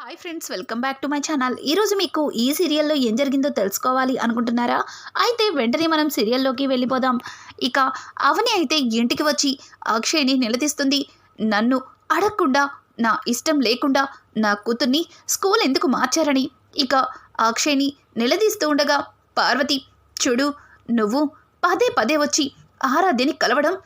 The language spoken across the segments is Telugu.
Hi friends, welcome back to my channel. ఈరోజు మీకు ఈ సీరియల్లో ఏం జరిగిందో తెలుసుకోవాలి అనుకుంటున్నారా? అయితే వెంటనే మనం సీరియల్లోకి వెళ్ళిపోదాం. ఇక అవని అయితే ఇంటికి వచ్చి అక్షయ్ని నిలదీస్తుంది. నన్ను అడగకుండా, నా ఇష్టం లేకుండా నా కూతుర్ని స్కూల్ ఎందుకు మార్చారని ఇక అక్షయ్ని నిలదీస్తూ ఉండగా పార్వతి, చూడు, నువ్వు పదే పదే వచ్చి ఆరాధ్యని కలవడం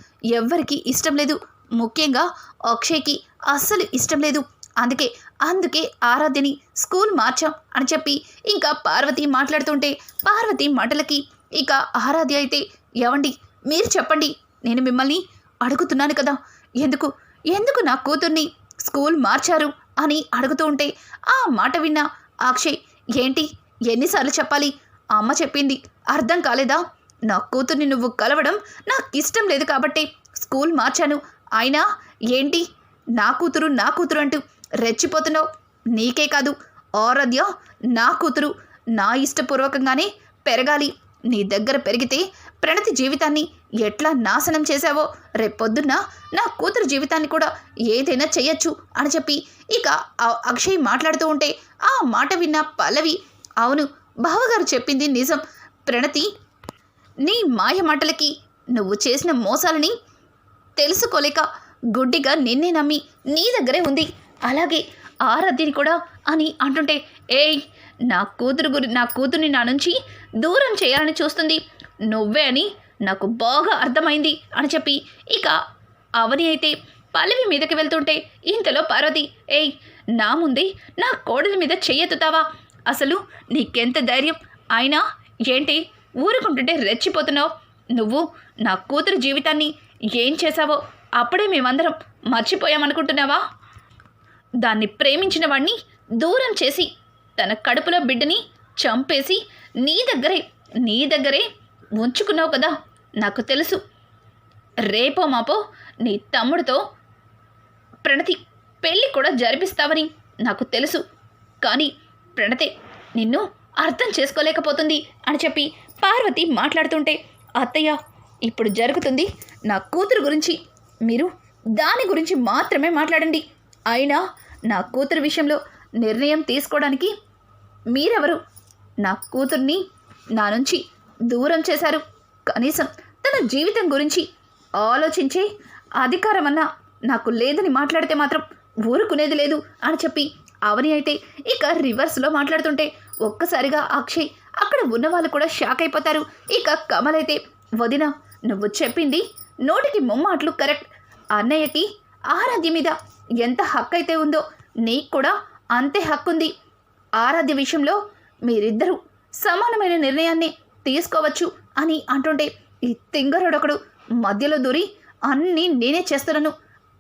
ఎవ్వరికీ ఇష్టం లేదు. ముఖ్యంగా అక్షయ్కి అస్సలు ఇష్టం లేదు. అందుకే ఆరాధ్యని స్కూల్ మార్చాం అని చెప్పి ఇంకా పార్వతి మాట్లాడుతుంటే పార్వతి మాటలకి ఇక ఆరాధ్య అయితే, ఏవండి మీరు చెప్పండి, నేను మిమ్మల్ని అడుగుతున్నాను కదా, ఎందుకు ఎందుకు నా కూతుర్ని స్కూల్ మార్చారు అని అడుగుతూ ఉంటే ఆ మాట విన్న అక్షయ్, ఏంటి ఎన్నిసార్లు చెప్పాలి, అమ్మ చెప్పింది అర్థం కాలేదా? నా కూతుర్ని నువ్వు కలవడం నాకు ఇష్టం లేదు కాబట్టి స్కూల్ మార్చాను. అయినా ఏంటి నా కూతురు అంటూ రెచ్చిపోతున్నావు? నీకే కాదు, ఆరాధ్య నా కూతురు, నా ఇష్టపూర్వకంగానే పెరగాలి. నీ దగ్గర పెరిగితే ప్రణతి జీవితాన్ని ఎట్లా నాశనం చేశావో రేపొద్దున్న నా కూతురు జీవితాన్ని కూడా ఏదైనా చెయ్యొచ్చు అని చెప్పి ఇక అక్షయ్ మాట్లాడుతూ ఉంటే ఆ మాట విన్న పల్లవి, అవును బావగారు చెప్పింది నిజం. ప్రణతి నీ మాయ మాటలకి, నువ్వు చేసిన మోసాలని తెలుసుకోలేక గుడ్డిగా నిన్నే నమ్మి నీ దగ్గరే ఉంది. అలాగే ఆరాధ్యని కూడా అని అంటుంటే, ఏయ్, నా కూతుర్ని నా నుంచి దూరం చేయాలని చూస్తుంది నువ్వే అని నాకు బాగా అర్థమైంది అని చెప్పి ఇక అవని అయితే పల్లవి మీదకి వెళ్తుంటే ఇంతలో పార్వతి, ఏయ్, నా ముందే నా కోడలి మీద చెయ్యెత్తుతావా? అసలు నీకెంత ధైర్యం? అయినా ఏంటి ఊరుకుంటుంటే రెచ్చిపోతున్నావు? నువ్వు నా కూతురు జీవితాన్ని ఏం చేశావో అప్పుడే మేమందరం మర్చిపోయామనుకుంటున్నావా? దాన్ని ప్రేమించిన వాడిని దూరం చేసి తన కడుపులో బిడ్డని చంపేసి నీ దగ్గరే ఉంచుకున్నావు కదా. నాకు తెలుసు, రేపో మాపో నీ తమ్ముడితో ప్రణతి పెళ్ళి కూడా జరిపిస్తావని నాకు తెలుసు. కానీ ప్రణతే నిన్ను అర్థం చేసుకోలేకపోతుంది అని చెప్పి పార్వతి మాట్లాడుతుంటే, అత్తయ్య, ఇప్పుడు జరుగుతుంది నా కూతురు గురించి, మీరు దాని గురించి మాత్రమే మాట్లాడండి. అయినా నా కూతురు విషయంలో నిర్ణయం తీసుకోవడానికి మీరెవరు? నా కూతుర్ని నా నుంచి దూరం చేశారు. కనీసం తన జీవితం గురించి ఆలోచించే అధికారమన్నా నాకు లేదని మాట్లాడితే మాత్రం ఊరుకునేది లేదు అని చెప్పి అవని అయితే ఇక రివర్స్లో మాట్లాడుతుంటే ఒక్కసారిగా అక్షయ్, అక్కడ ఉన్న వాళ్ళు కూడా షాక్ అయిపోతారు. ఇక కమల్ అయితే, వదిన, నువ్వు చెప్పింది నోటికి ముమ్మాట్లు కరెక్ట్. అన్నయ్యకి ఆరాధ్య మీద ఎంత హక్కు అయితే ఉందో నీకు కూడా అంతే హక్కుంది. ఆరాధ్య విషయంలో మీరిద్దరూ సమానమైన నిర్ణయాన్ని తీసుకోవచ్చు అని అంటుంటే ఈ తింగరుడొకడు మధ్యలో దూరి అన్నీ నేనే చేస్తున్నాను,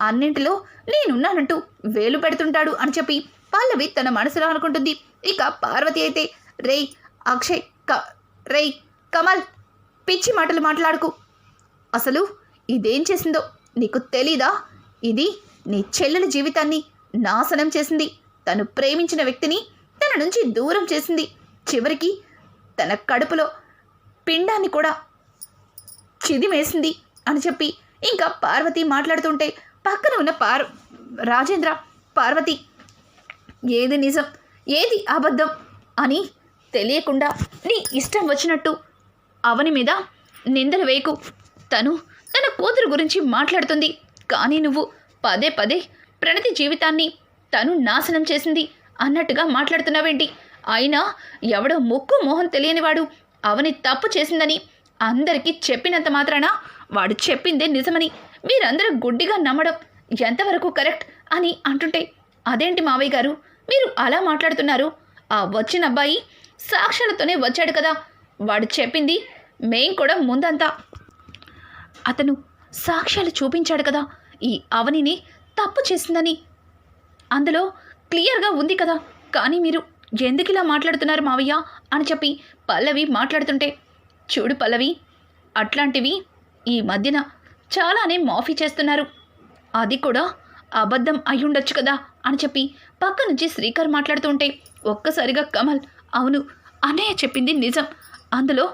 అన్నింటిలో నేనున్నానంటూ వేలు పెడుతుంటాడు అని చెప్పి పల్లవి తన మనసులో అనుకుంటుంది. ఇక పార్వతి అయితే, రేయ్ అక్షయ్, రేయ్ కమల్, పిచ్చి మాటలు మాట్లాడుకు. అసలు ఇదేం చేసిందో నీకు తెలీదా? ఇది నీ చెల్లెల జీవితాన్ని నాశనం చేసింది. తను ప్రేమించిన వ్యక్తిని తన నుంచి దూరం చేసింది. చివరికి తన కడుపులో పిండాన్ని కూడా చిదిమేసింది అని చెప్పి ఇంకా పార్వతి మాట్లాడుతుంటే పక్కన ఉన్న రాజేంద్ర, పార్వతి, ఏది నిజం ఏది అబద్ధం అని తెలియకుండా నీ ఇష్టం వచ్చినట్టు అవని మీద నిందలు వేయకు. తన కూతురు గురించి మాట్లాడుతుంది, కానీ నువ్వు పదే పదే ప్రణతి జీవితాన్ని తను నాశనం చేసింది అన్నట్టుగా మాట్లాడుతున్నావేంటి? అయినా ఎవడో ముక్కు మోహం తెలియనివాడు అవని తప్పు చేసిందని అందరికీ చెప్పినంత మాత్రాన వాడు చెప్పిందే నిజమని మీరందరూ గుడ్డిగా నమ్మడం ఎంతవరకు కరెక్ట్ అని అంటుంటే, అదేంటి మావయ్య గారు మీరు అలా మాట్లాడుతున్నారు? ఆ వచ్చిన అబ్బాయి సాక్ష్యాలతోనే వచ్చాడు కదా, వాడు చెప్పింది మేం కూడా ముందంతా అతను సాక్ష్యాలు చూపించాడు కదా, ఈ అవనిని తప్పు చేసిందని అందులో క్లియర్గా ఉంది కదా. కానీ మీరు ఎందుకు ఇలా మాట్లాడుతున్నారు మావయ్య అని చెప్పి పల్లవి మాట్లాడుతుంటే, చూడు పల్లవి, అట్లాంటివి ఈ మధ్యన చాలానే మాఫీ చేస్తున్నారు, అది కూడా అబద్ధం అయ్యుండొచ్చు కదా అని చెప్పి పక్క నుంచి శ్రీకర్ మాట్లాడుతుంటే ఒక్కసారిగా కమల్, అవును అన్నయ్య చెప్పింది నిజం, అందులో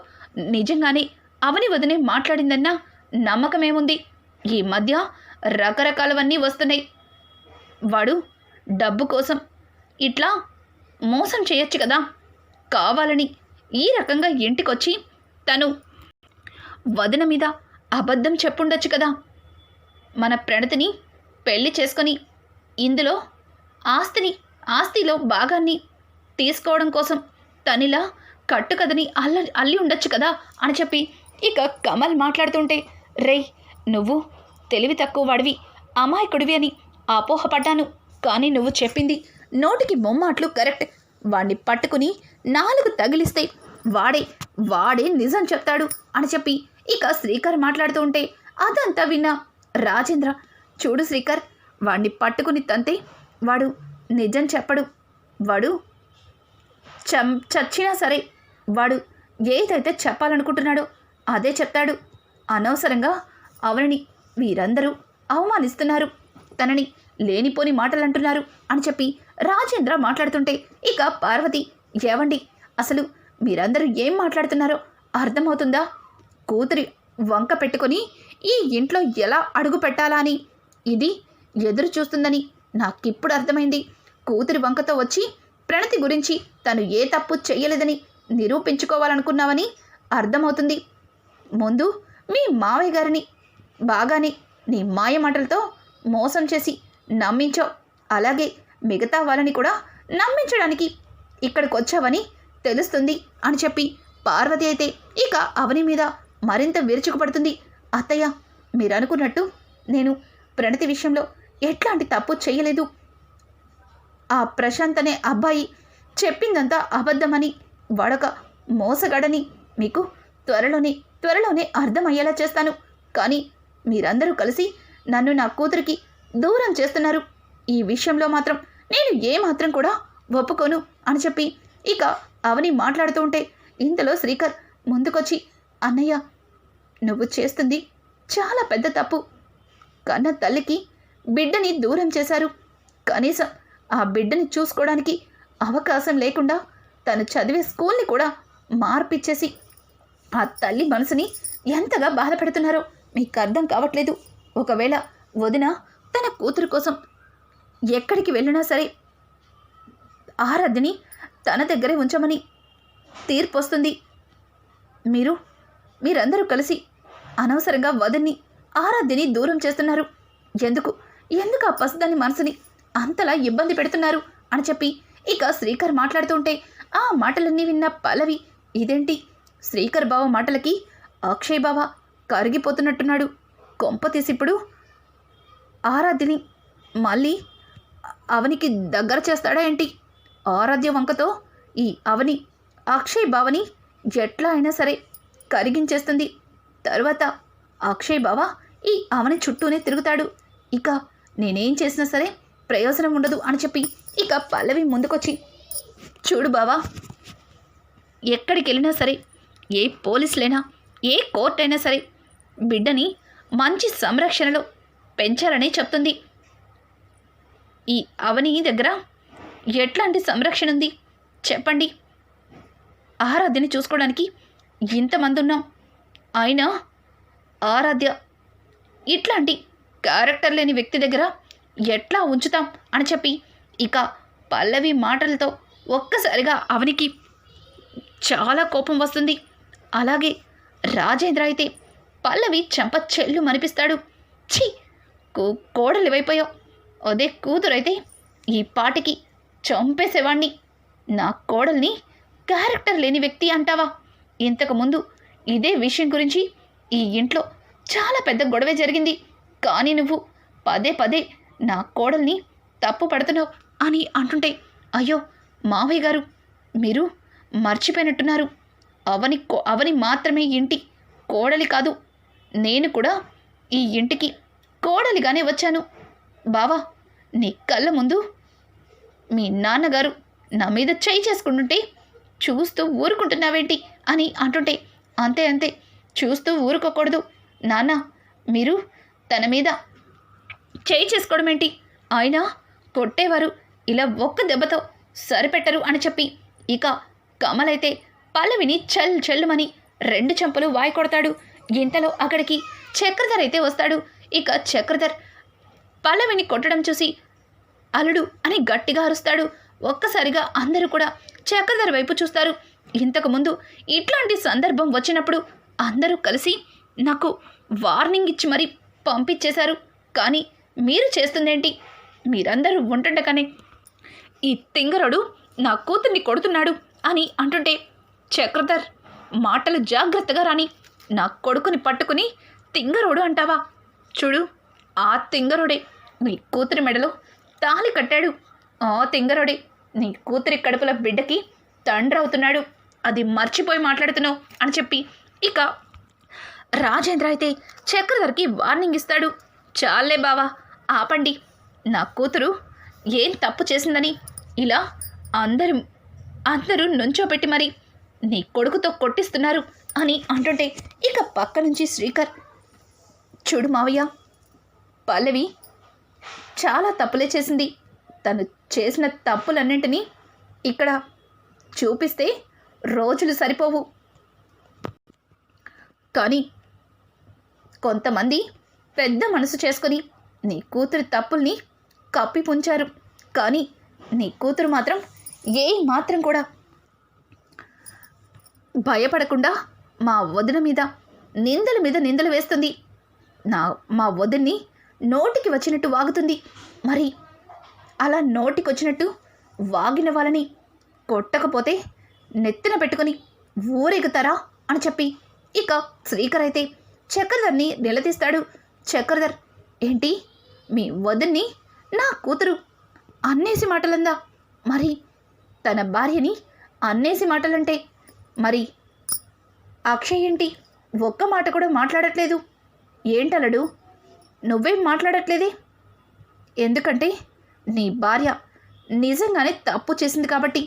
నిజంగానే అవని వదినే మాట్లాడిందన్నా నమ్మకమేముంది? ఈ మధ్య రకరకాలవన్నీ వస్తున్నాయి. వాడు డబ్బు కోసం ఇట్లా మోసం చేయొచ్చు కదా, కావాలని ఈ రకంగా ఇంటికొచ్చి తను వదిన మీద అబద్ధం చెప్పుండొచ్చు కదా. మన ప్రణతిని పెళ్లి చేసుకొని ఇందులో ఆస్తిలో భాగాన్ని తీసుకోవడం కోసం తనిలా కట్టుకదని అల్లి ఉండొచ్చు కదా అని చెప్పి ఇక కమల్ మాట్లాడుతుంటే, రేయ్ నువ్వు తెలివి తక్కువ వాడివి, అమాయకుడివి అని అపోహపడ్డాను. కానీ నువ్వు చెప్పింది నోటికి మొమ్మాట్లు కరెక్ట్. వాణ్ణి పట్టుకుని 4 తగిలిస్తే వాడే నిజం చెప్తాడు అని చెప్పి ఇక శ్రీకర్ మాట్లాడుతూ ఉంటే అదంతా విన్న రాజేంద్ర, చూడు శ్రీకర్, వాణ్ణి పట్టుకుని తంతే వాడు నిజం చెప్పడు. వాడు చచ్చినా సరే వాడు ఏదైతే చెప్పాలనుకుంటున్నాడో అదే చెప్తాడు. అనవసరంగా అవనిని మీరందరూ అవమానిస్తున్నారు, తనని లేనిపోని మాటలు అంటున్నారు అని చెప్పి రాజేంద్ర మాట్లాడుతుంటే ఇక పార్వతి, ఏవండి అసలు మీరందరూ ఏం మాట్లాడుతున్నారో అర్థమవుతుందా? కూతురి వంక పెట్టుకొని ఈ ఇంట్లో ఎలా అడుగు పెట్టాలా అని ఇది ఎదురు చూస్తుందని నాకిప్పుడు అర్థమైంది. కూతురి వంకతో వచ్చి ప్రణతి గురించి తను ఏ తప్పు చెయ్యలేదని నిరూపించుకోవాలనుకున్నావని అర్థమవుతుంది. ముందు మీ మావయ్య గారిని బాగానే నీ మాయ మాటలతో మోసం చేసి నమ్మించావు, అలాగే మిగతా వాళ్ళని కూడా నమ్మించడానికి ఇక్కడికి వచ్చావని తెలుస్తుంది అని చెప్పి పార్వతి అయితే ఇక అవని మీద మరింత విరుచుకుపడుతుంది. అత్తయ్య, మీరు అనుకున్నట్టు నేను ప్రణతి విషయంలో ఎట్లాంటి తప్పు చేయలేదు. ఆ ప్రశాంత్ అనే అబ్బాయి చెప్పిందంతా అబద్ధమని, వాడొక మోసగాడని మీకు త్వరలోనే అర్థమయ్యేలా చేస్తాను. కానీ మీరందరూ కలిసి నన్ను నా కూతురికి దూరం చేస్తున్నారు. ఈ విషయంలో మాత్రం నేను ఏమాత్రం కూడా ఒప్పుకోను అని చెప్పి ఇక అవని మాట్లాడుతూ ఉంటే ఇంతలో శ్రీకర్ ముందుకొచ్చి, అన్నయ్య, నువ్వు చేస్తుంది చాలా పెద్ద తప్పు. కన్న తల్లికి బిడ్డని దూరం చేశారు. కనీసం ఆ బిడ్డని చూసుకోవడానికి అవకాశం లేకుండా తను చదివే స్కూల్ని కూడా మార్పిచ్చేసి ఆ తల్లి మనసుని ఎంతగా బాధపెడుతున్నారో మీకు అర్థం కావట్లేదు. ఒకవేళ వదిన తన కూతురు కోసం ఎక్కడికి వెళ్ళినా సరే ఆరాధ్యని తన దగ్గరే ఉంచమని తీర్పు వస్తుంది. మీరందరూ కలిసి అనవసరంగా వదిన్ని ఆరాధ్యని దూరం చేస్తున్నారు. ఎందుకు ఆ పసిదాని మనసుని అంతలా ఇబ్బంది పెడుతున్నారు అని చెప్పి ఇక శ్రీకర్ మాట్లాడుతుంటే ఆ మాటలన్నీ విన్న పల్లవి, ఇదేంటి శ్రీకర్ బావ మాటలకి అక్షయ్ బావ కరిగిపోతున్నట్టున్నాడు. కొంప తీసిప్పుడు ఆరాధ్యని మళ్ళీ అవనికి దగ్గర చేస్తాడా ఏంటి? ఆరాధ్య వంకతో ఈ అవని అక్షయ్ బావని ఎట్లా అయినా సరే కరిగించేస్తుంది. తరువాత అక్షయ్ బావ ఈ అవని చుట్టూనే తిరుగుతాడు. ఇక నేనేం చేసినా సరే ప్రయోజనం ఉండదు అని చెప్పి ఇక పల్లవి ముందుకొచ్చి, చూడు బావా, ఎక్కడికి వెళ్ళినా సరే, ఏ పోలీసులైనా ఏ కోర్టు అయినా సరే బిడ్డని మంచి సంరక్షణలో పెంచాలని చెప్తుంది. ఈ అవని దగ్గర ఎట్లాంటి సంరక్షణ ఉంది చెప్పండి? ఆరాధ్యని చూసుకోవడానికి ఇంతమంది ఉన్నాం, అయినా ఆరాధ్య ఇట్లాంటి క్యారెక్టర్ లేని వ్యక్తి దగ్గర ఎట్లా ఉంచుతాం అని చెప్పి ఇక పల్లవి మాటలతో ఒక్కసారిగా అవనికి చాలా కోపం వస్తుంది. అలాగే రాజేంద్ర అయితే పల్లవి చెంప చెల్లు మనిపిస్తాడు. ఛీ, కోడలు వైపోయావు, అదే కూతురైతే ఈ పాటికి చంపేసేవాణ్ణి. నా కోడల్ని క్యారెక్టర్ లేని వ్యక్తి అంటావా? ఇంతకుముందు ఇదే విషయం గురించి ఈ ఇంట్లో చాలా పెద్ద గొడవే జరిగింది. కానీ నువ్వు పదే నా కోడల్ని తప్పు పడుతున్నావు అని అంటుంటే, అయ్యో మావయ్య గారు, మీరు మర్చిపోయినట్టున్నారు. అవని మాత్రమే ఇంటి కోడలి కాదు, నేను కూడా ఈ ఇంటికి కోడలిగానే వచ్చాను. బావా, నీ కళ్ళ ముందు మీ నాన్నగారు నా మీద చేయి చేసుకుంటుంటే చూస్తూ ఊరుకుంటున్నావేంటి అని అంటుంటే, అంతే చూస్తూ ఊరుకోకూడదు నాన్న, మీరు తన మీద చేయి చేసుకోవడం ఏంటి? అయినా కొట్టేవారు ఇలా ఒక్క దెబ్బతో సరిపెట్టరు అని చెప్పి ఇక కమల్ అయితే పల్లవిని చెల్లుమని 2 చెంపలు వాయి కొడతాడు. ఇంతలో అక్కడికి చక్రధర్ అయితే వస్తాడు. ఇక చక్రధర్ పల్లవిని కొట్టడం చూసి అల్లుడు అని గట్టిగా అరుస్తాడు. ఒక్కసారిగా అందరూ కూడా చక్రధర్ వైపు చూస్తారు. ఇంతకుముందు ఇట్లాంటి సందర్భం వచ్చినప్పుడు అందరూ కలిసి నాకు వార్నింగ్ ఇచ్చి మరీ పంపించేశారు. కానీ మీరు చేస్తుందేంటి? మీరందరూ ఉంటుండగానే ఈ తింగరుడు నా కూతుర్ని కొడుతున్నాడు అని అంటుంటే, చక్రధర్ మాటలు జాగ్రత్తగా రాని. నా కొడుకుని పట్టుకుని తింగరోడు అంటావా? చూడు, ఆ తింగరుడే నీ కూతురి మెడలో తాళి కట్టాడు. ఆ తింగరుడే నీ కూతురి కడుపుల బిడ్డకి తండ్రి అవుతున్నాడు. అది మర్చిపోయి మాట్లాడుతున్నావు అని చెప్పి ఇక రాజేంద్ర అయితే చక్రధర్కి వార్నింగ్ ఇస్తాడు. చాలే బావా, ఆపండి. నా కూతురు ఏం తప్పు చేసిందని ఇలా అందరూ నుంచోపెట్టి మరి నీ కొడుకుతో కొట్టిస్తున్నారు అని అంటుంటే, ఇక పక్క నుంచి శ్రీకర్, చూడు మావయ్య, పల్లవి చాలా తప్పులే చేసింది. తను చేసిన తప్పులన్నింటినీ ఇక్కడ చూపిస్తే రోజులు సరిపోవు. కానీ కొంతమంది పెద్ద మనసు చేసుకొని నీ కూతురి తప్పుల్ని కప్పిపుంచారు. కానీ నీ కూతురు మాత్రం ఏ మాత్రం కూడా భయపడకుండా మా వదిన మీద నిందల మీద నిందలు వేస్తుంది. మా వదిన్ని నోటికి వచ్చినట్టు వాగుతుంది. మరి అలా నోటికొచ్చినట్టు వాగిన వాళ్ళని కొట్టకపోతే నెత్తిన పెట్టుకొని ఊరెగుతారా అని చెప్పి ఇక శ్రీకర్ అయితే చక్రధర్ని నిలదీస్తాడు. చక్రధర్, ఏంటి మీ వదిన్ని నా కూతురు అన్నేసి మాటలందా? మరి తన భార్యని అన్నేసి మాటలంటే మరి అక్షయ్ ఏంటి ఒక్క మాట కూడా మాట్లాడట్లేదు? ఏంటలడు, నువ్వేం మాట్లాడట్లేదే? ఎందుకంటే నీ భార్య నిజంగానే తప్పు చేసింది కాబట్టి.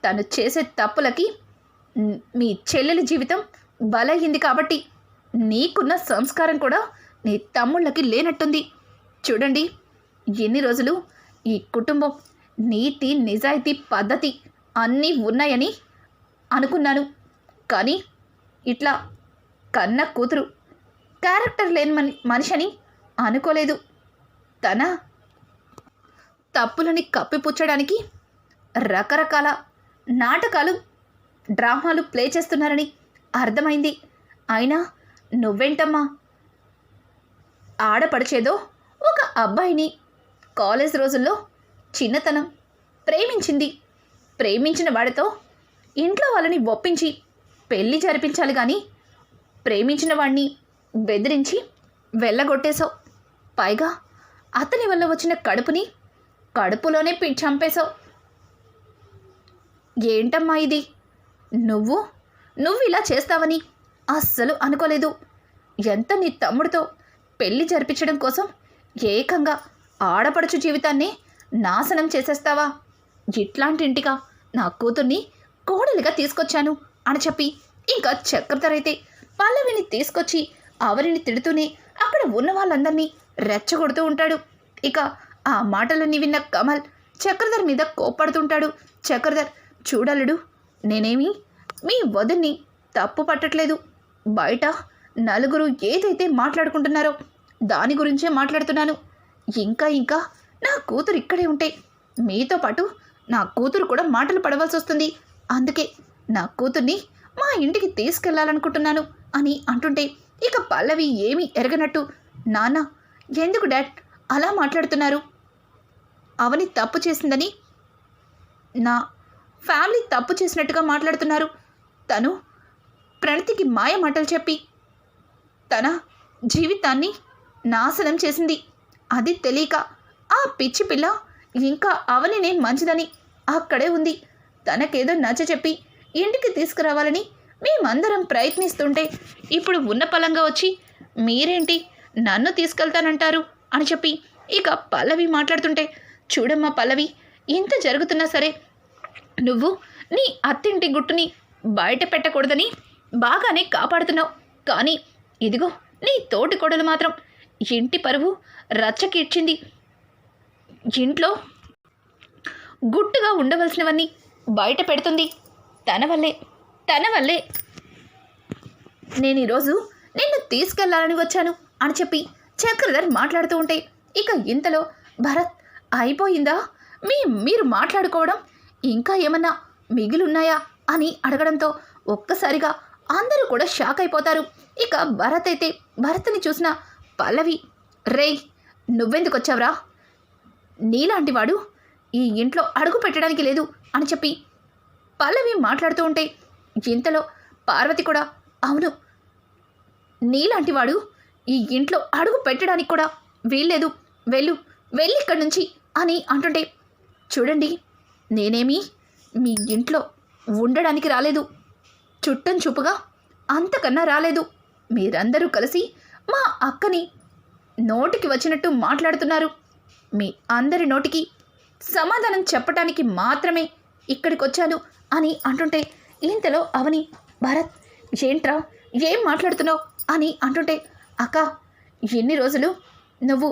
తను చేసే తప్పులకి మీ చెల్లెలి జీవితం బలయ్యింది కాబట్టి. నీకున్న సంస్కారం కూడా నీ తమ్ముళ్ళకి లేనట్టుంది. చూడండి, ఎన్ని రోజులు ఈ కుటుంబం నీతి నిజాయితీ పద్ధతి అన్నీ ఉన్నాయని అనుకున్నాను. కానీ ఇట్లా కన్న కూతురు క్యారెక్టర్ లేని మనిషి అని అనుకోలేదు. తన తప్పులని కప్పిపుచ్చడానికి రకరకాల నాటకాలు డ్రామాలు ప్లే చేస్తున్నారని అర్థమైంది. అయినా నువ్వేంటమ్మా ఆడపడిచేదో ఒక అబ్బాయిని కాలేజ్ రోజుల్లో చిన్నతనం ప్రేమించిన వాడితో ఇంట్లో వాళ్ళని ఒప్పించి పెళ్లి జరిపించాలి. కానీ ప్రేమించిన వాడిని బెదిరించి వెళ్ళగొట్టేశావు. పైగా అతని వల్ల వచ్చిన కడుపులోనే చంపేశావు. ఏంటమ్మా ఇది? నువ్వు ఇలా చేస్తావని అస్సలు అనుకోలేదు. ఎంత నీ తమ్ముడితో పెళ్లి జరిపించడం కోసం ఏకంగా ఆడపడుచు జీవితాన్ని నాశనం చేసేస్తావా? ఇట్లాంటి ఇంటిగా నా కూతుర్ని కోడలిగా తీసుకొచ్చాను అని చెప్పి ఇంకా చక్రధర్ అయితే పల్లవిని తీసుకొచ్చి అవరిని తిడుతూనే అక్కడ ఉన్న వాళ్ళందరినీ రెచ్చగొడుతూ ఉంటాడు. ఇక ఆ మాటలన్నీ విన్న కమల్ చక్రధర్ మీద కోప్పడుతుంటాడు. చక్రధర్, చూడలుడు, నేనేమి మీ వదిన్ని తప్పు పట్టట్లేదు. బయట నలుగురు ఏదైతే మాట్లాడుకుంటున్నారో దాని గురించే మాట్లాడుతున్నాను. ఇంకా నా కూతురు ఇక్కడే ఉంటే మీతో పాటు నా కూతురు కూడా మాటలు పడవలసి వస్తుంది. అందుకే నా కూతుర్ని మా ఇంటికి తీసుకెళ్లాలనుకుంటున్నాను అని అంటుంటే ఇక పల్లవి ఏమీ ఎరగనట్టు, నాన్న, ఎందుకు డాడ్ అలా మాట్లాడుతున్నారు? అవని తప్పు చేసిందని నా ఫ్యామిలీ తప్పు చేసినట్టుగా మాట్లాడుతున్నారు. తను ప్రణతికి మాయ మాటలు చెప్పి తన జీవితాన్ని నాశనం చేసింది. అది తెలియక ఆ పిచ్చి పిల్ల ఇంకా అవనినే మంచిదని అక్కడే ఉంది. తనకేదో నచ్చ చెప్పి ఇంటికి తీసుకురావాలని మేమందరం ప్రయత్నిస్తుంటే ఇప్పుడు ఉన్న పలంగా వచ్చి మీరేంటి నన్ను తీసుకెళ్తానంటారు అని చెప్పి ఇక పల్లవి మాట్లాడుతుంటే, చూడమ్మా పల్లవి, ఇంత జరుగుతున్నా సరే నువ్వు నీ అత్తింటి గుట్టుని బయట పెట్టకూడదని బాగానే కాపాడుతున్నావు. కానీ ఇదిగో నీ తోటి కొడలు మాత్రం ఇంటి పరువు రచ్చకి ఇచ్చింది. ఇంట్లో గుట్టుగా ఉండవలసినవన్నీ బయట పెడుతుంది. తన వల్లే నేను ఈరోజు నిన్ను తీసుకెళ్లాలని వచ్చాను అని చెప్పి చక్రధర్ మాట్లాడుతూ ఉంటే ఇక ఇంతలో భరత్, అయిపోయిందా? మీరు మాట్లాడుకోవడం ఇంకా ఏమన్నా మిగిలిన్నాయా అని అడగడంతో ఒక్కసారిగా అందరూ కూడా షాక్ అయిపోతారు. ఇక భరత్ని చూసిన పల్లవి, రేయ్ నువ్వెందుకు వచ్చావురా? నీలాంటి వాడు ఈ ఇంట్లో అడుగు పెట్టడానికి లేదు అని చెప్పి పల్లవి మాట్లాడుతూ ఉంటే ఇంతలో పార్వతి కూడా, అవును నీలాంటి వాడు ఈ ఇంట్లో అడుగు పెట్టడానికి కూడా వీల్లేదు, వెళ్ళి ఇక్కడి నుంచి అని అంటుంటే, చూడండి నేనేమీ మీ ఇంట్లో ఉండడానికి రాలేదు, చుట్టం చూపుగా అంతకన్నా రాలేదు. మీరందరూ కలిసి మా అక్కని నోటికి వచ్చినట్టు మాట్లాడుతున్నారు. మీ అందరి నోటికి సమాధానం చెప్పటానికి మాత్రమే ఇక్కడికి వచ్చాను అని అంటుంటే ఇంతలో అవని, భరత్ ఏంట్రా ఏం మాట్లాడుతున్నావు అని అంటుంటే, అక్క ఎన్ని రోజులు నువ్వు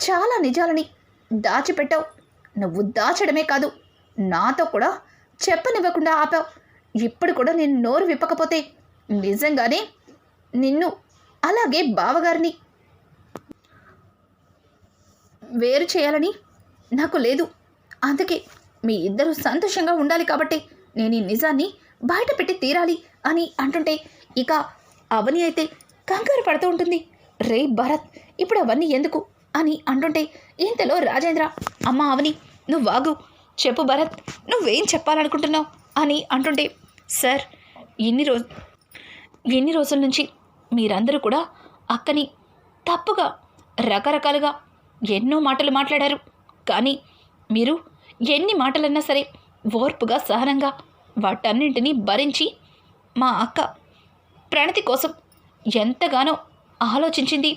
చాలా నిజాలని దాచిపెట్టావు. నువ్వు దాచడమే కాదు నాతో కూడా చెప్పనివ్వకుండా ఆపావు. ఇప్పుడు కూడా నేను నోరు విప్పకపోతే నిజంగానే నిన్ను అలాగే బావగారిని వేరు చేయాలని నాకు లేదు. అందుకే మీ ఇద్దరు సంతోషంగా ఉండాలి కాబట్టి నేను ఈ నిజాన్ని బయట పెట్టి తీరాలి అని అంటుంటే ఇక అవని అయితే కంగారు పడుతూ ఉంటుంది. రే భరత్ ఇప్పుడు అవన్నీ ఎందుకు అని అంటుంటే ఇంతలో రాజేంద్ర, అమ్మ అవని నువ్వు వాగు, చెప్పు భరత్ నువ్వేం చెప్పాలనుకుంటున్నావు అని అంటుంటే, సార్ ఎన్ని రోజుల నుంచి మీరందరూ కూడా అక్కని తప్పుగా రకరకాలుగా ఎన్నో మాటలు మాట్లాడారు. కానీ మీరు ఎన్ని మాటలన్నా సరే ఓర్పుగా సహనంగా వాటన్నింటినీ భరించి మా అక్క ప్రణతి కోసం ఎంతగానో ఆలోచించింది.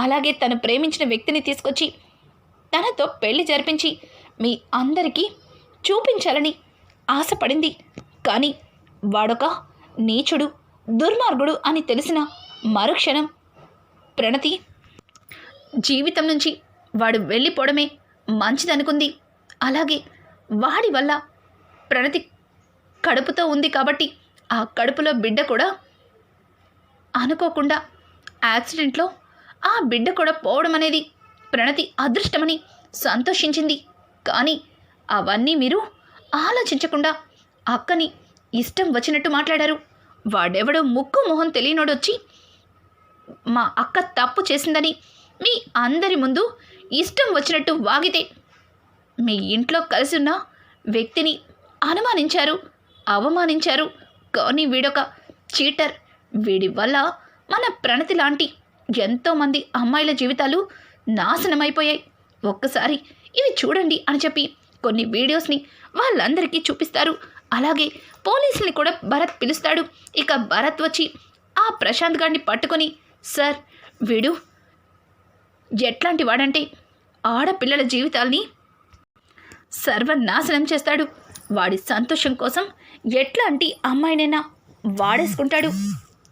అలాగే తను ప్రేమించిన వ్యక్తిని తీసుకొచ్చి తనతో పెళ్లి జరిపించి మీ అందరికీ చూపించాలని ఆశపడింది. కానీ వాడొక నీచుడు దుర్మార్గుడు అని తెలిసిన మరుక్షణం ప్రణతి జీవితం నుంచి వాడు వెళ్ళిపోవడమే మంచిదనుకుంది. అలాగే వాడి వల్ల ప్రణతి కడుపుతో ఉంది కాబట్టి ఆ కడుపులో బిడ్డ కూడా అనుకోకుండా యాక్సిడెంట్లో ఆ బిడ్డ కూడా పోవడం అనేది ప్రణతి అదృష్టమని సంతోషించింది. కానీ అవన్నీ మీరు ఆలోచించకుండా అక్కని ఇష్టం వచ్చినట్టు మాట్లాడారు. వాడెవడో ముక్కు మొహం తెలియనోడొచ్చి మా అక్క తప్పు చేసిందని మీ అందరి ముందు ఇష్టం వచ్చినట్టు వాగితే మీ ఇంట్లో కలిసి ఉన్న వ్యక్తిని అనుమానించారు, అవమానించారు. కానీ వీడొక చీటర్. వీడి వల్ల మన ప్రణతి లాంటి ఎంతోమంది అమ్మాయిల జీవితాలు నాశనమైపోయాయి. ఒక్కసారి ఇవి చూడండి అని చెప్పి కొన్ని వీడియోస్ని వాళ్ళందరికీ చూపిస్తారు. అలాగే పోలీసుల్ని కూడా భరత్ పిలుస్తాడు. ఇక భరత్ వచ్చి ఆ ప్రశాంత్ గారిని పట్టుకొని, సార్ వీడు ఎట్లాంటి వాడంటే ఆడపిల్లల జీవితాల్ని సర్వనాశనం చేస్తాడు. వాడి సంతోషం కోసం ఎట్లాంటి అమ్మాయినైనా వాడేసుకుంటాడు,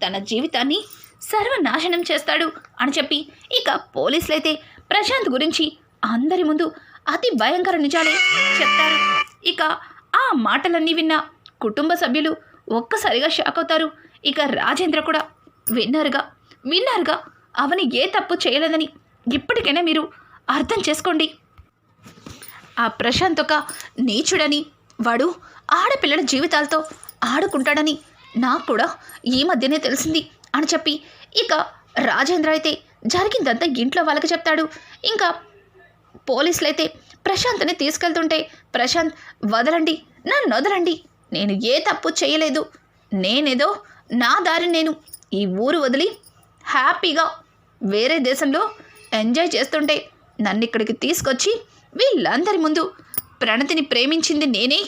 తన జీవితాన్ని సర్వనాశనం చేస్తాడు అని చెప్పి ఇక పోలీసులైతే ప్రశాంత్ గురించి అందరి ముందు అతి భయంకర నిజాలే చెప్తారు. ఇక ఆ మాటలన్నీ విన్న కుటుంబ సభ్యులు ఒక్కసారిగా షాక్ అవుతారు. ఇక రాజేంద్ర కూడా విన్నారుగా అవని ఏ తప్పు చేయలేదని ఇప్పటికైనా మీరు అర్థం చేసుకోండి. ఆ ప్రశాంత్ ఒక నీచుడని, వాడు ఆడపిల్లల జీవితాలతో ఆడుకుంటాడని నాకు కూడా ఈ మధ్యనే తెలిసింది అని చెప్పి ఇక రాజేంద్ర అయితే జరిగిందంతా ఇంట్లో వాళ్ళకి చెప్తాడు. ఇంకా పోలీసులైతే ప్రశాంత్ని తీసుకెళ్తుంటే, ప్రశాంత్ వదలండి, నన్ను వదలండి, నేను ఏ తప్పు చేయలేదు, నేనేదో నా దారి నేను ఈ ఊరు వదిలి హ్యాపీగా వేరే దేశంలో ఎంజాయ్ చేస్తుంటే నన్ను ఇక్కడికి తీసుకొచ్చి వీళ్ళందరి ముందు ప్రణతిని ప్రేమించింది నేనే,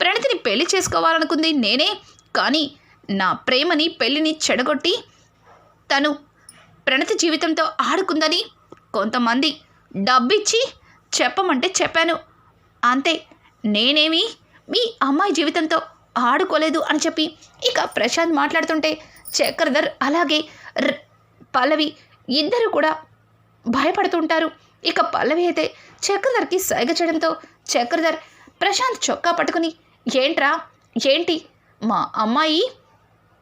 ప్రణతిని పెళ్లి చేసుకోవాలనుకుంది నేనే, కానీ నా ప్రేమని పెళ్లిని చెడగొట్టి తను ప్రణతి జీవితంతో ఆడుకుందని కొంతమంది డబ్బిచ్చి చెప్పమంటే చెప్పాను అంతే, నేనేమి మీ అమ్మాయి జీవితంతో ఆడుకోలేదు అని చెప్పి ఇక ప్రశాంత్ మాట్లాడుతుంటే చక్రధర్ అలాగే పల్లవి ఇద్దరు కూడా భయపడుతుంటారు. ఇక పల్లవి అయితే చక్రధర్కి సైగ చేయడంతో చక్రధర్ ప్రశాంత్ చొక్కా పట్టుకుని, ఏంటి మా అమ్మాయి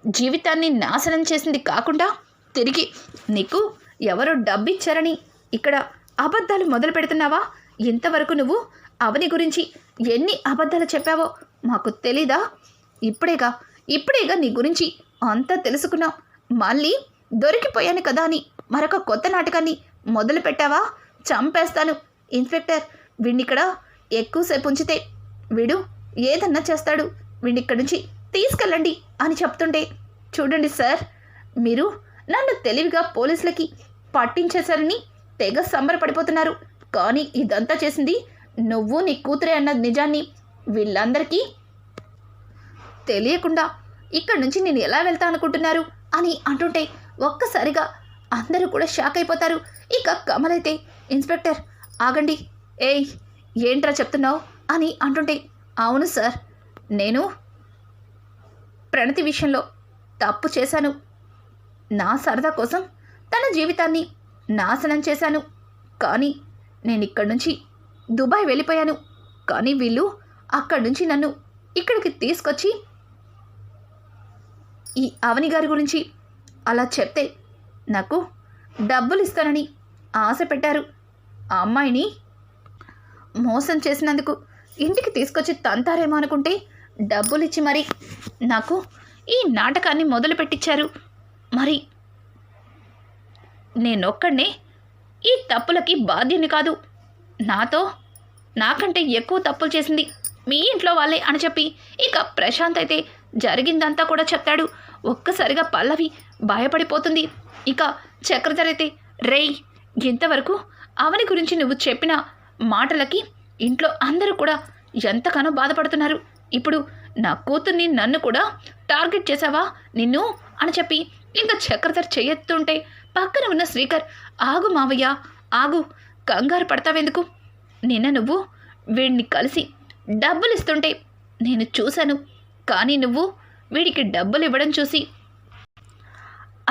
జీవితాన్ని నాశనం చేసింది కాకుండా తిరిగి నీకు ఎవరో డబ్బిచ్చారని ఇక్కడ అబద్ధాలు మొదలు పెడుతున్నావా? ఇంతవరకు నువ్వు అవని గురించి ఎన్ని అబద్ధాలు చెప్పావో మాకు తెలీదా? ఇప్పుడేగా నీ గురించి అంతా తెలుసుకున్నాం. మళ్ళీ దొరికిపోయాను కదా అని మరొక కొత్త నాటకాన్ని మొదలు పెట్టావా? చంపేస్తాను. ఇన్స్పెక్టర్, వీడినిక్కడ ఎక్కువసేపు ఉంచితే వీడు ఏదన్నా చేస్తాడు. వీడిక్కడి నుంచి తీసుకెళ్ళండి అని చెప్తుంటే, చూడండి సార్, మీరు నన్ను తెలివిగా పోలీసులకి పట్టించేశారని తెగ సంబరపడిపోతున్నారు. కానీ ఇదంతా చేసింది నువ్వు నీ కూతురే అన్న నిజాన్ని వీళ్ళందరికీ తెలియకుండా ఇక్కడి నుంచి నేను ఎలా వెళ్తా అనుకుంటున్నారు అని అంటుంటే ఒక్కసారిగా అందరూ కూడా షాక్ అయిపోతారు. ఇక కమలైతే, ఇన్స్పెక్టర్ ఆగండి, ఏయ్ ఏంట్రా చెప్తున్నావు అని అంటుంటే, అవును సార్, నేను ప్రణతి విషయంలో తప్పు చేశాను. నా సరదా కోసం తన జీవితాన్ని నాశనం చేశాను. కానీ నేను ఇక్కడి నుంచి దుబాయ్ వెళ్ళిపోయాను. కానీ వీళ్ళు అక్కడి నుంచి నన్ను ఇక్కడికి తీసుకొచ్చి ఈ అవని గారి గురించి అలా చెప్తే నాకు డబ్బులు ఇస్తానని ఆశ పెట్టారు. ఆ అమ్మాయిని మోసం చేసినందుకు ఇంటికి తీసుకొచ్చి తంతారేమో అనుకుంటే డబ్బులు ఇచ్చి మరి నాకు ఈ నాటకాన్ని మొదలు పెట్టించారు. మరి నేనొక్కడినే ఈ తప్పులకి బాధ్యుని కాదు. నాకంటే ఎక్కువ తప్పులు చేసింది మీ ఇంట్లో వాళ్ళే అని చెప్పి ఇక ప్రశాంత్ అయితే జరిగిందంతా కూడా చెప్తాడు. ఒక్కసారిగా పల్లవి భయపడిపోతుంది. ఇక చక్రధర్ అయితే, రేయ్, ఇంతవరకు అవని గురించి నువ్వు చెప్పిన మాటలకి ఇంట్లో అందరూ కూడా ఎంతగానో బాధపడుతున్నారు. ఇప్పుడు నా కూతుర్ని నన్ను కూడా టార్గెట్ చేసావా నిన్ను అని చెప్పి ఇంకా చక్రధర్ చెయ్యెత్తుంటే పక్కన ఉన్న శ్రీకర్, ఆగు మావయ్య, ఆగు, కంగారు పడతావెందుకు? నిన్న నువ్వు వీడిని కలిసి డబ్బులు ఇస్తుంటే నేను చూశాను. కానీ నువ్వు వీడికి డబ్బులు ఇవ్వడం చూసి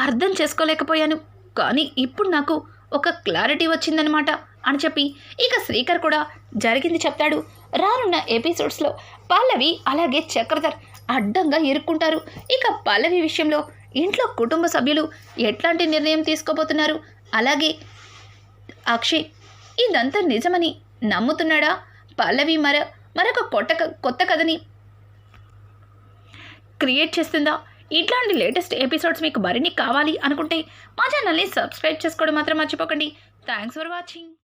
అర్థం చేసుకోలేకపోయాను. కానీ ఇప్పుడు నాకు ఒక క్లారిటీ వచ్చిందనమాట అని చెప్పి ఇక శ్రీకర్ కూడా జరిగింది చెప్తాడు. రానున్న ఎపిసోడ్స్లో పల్లవి అలాగే చక్రధర్ అడ్డంగా ఇరుక్కుంటారు. ఇక పల్లవి విషయంలో ఇంట్లో కుటుంబ సభ్యులు ఎట్లాంటి నిర్ణయం తీసుకోబోతున్నారు? అలాగే అక్షయ్ ఇదంతా నిజమని నమ్ముతున్నాడా? పల్లవి మరొక కొత్త కథని క్రియేట్ చేస్తుందా? ఇట్లాంటి లేటెస్ట్ ఎపిసోడ్స్ మీకు మరిన్ని కావాలి అనుకుంటే మా ఛానల్ని సబ్స్క్రైబ్ చేసుకోవడం మాత్రం మర్చిపోకండి. Thanks for watching.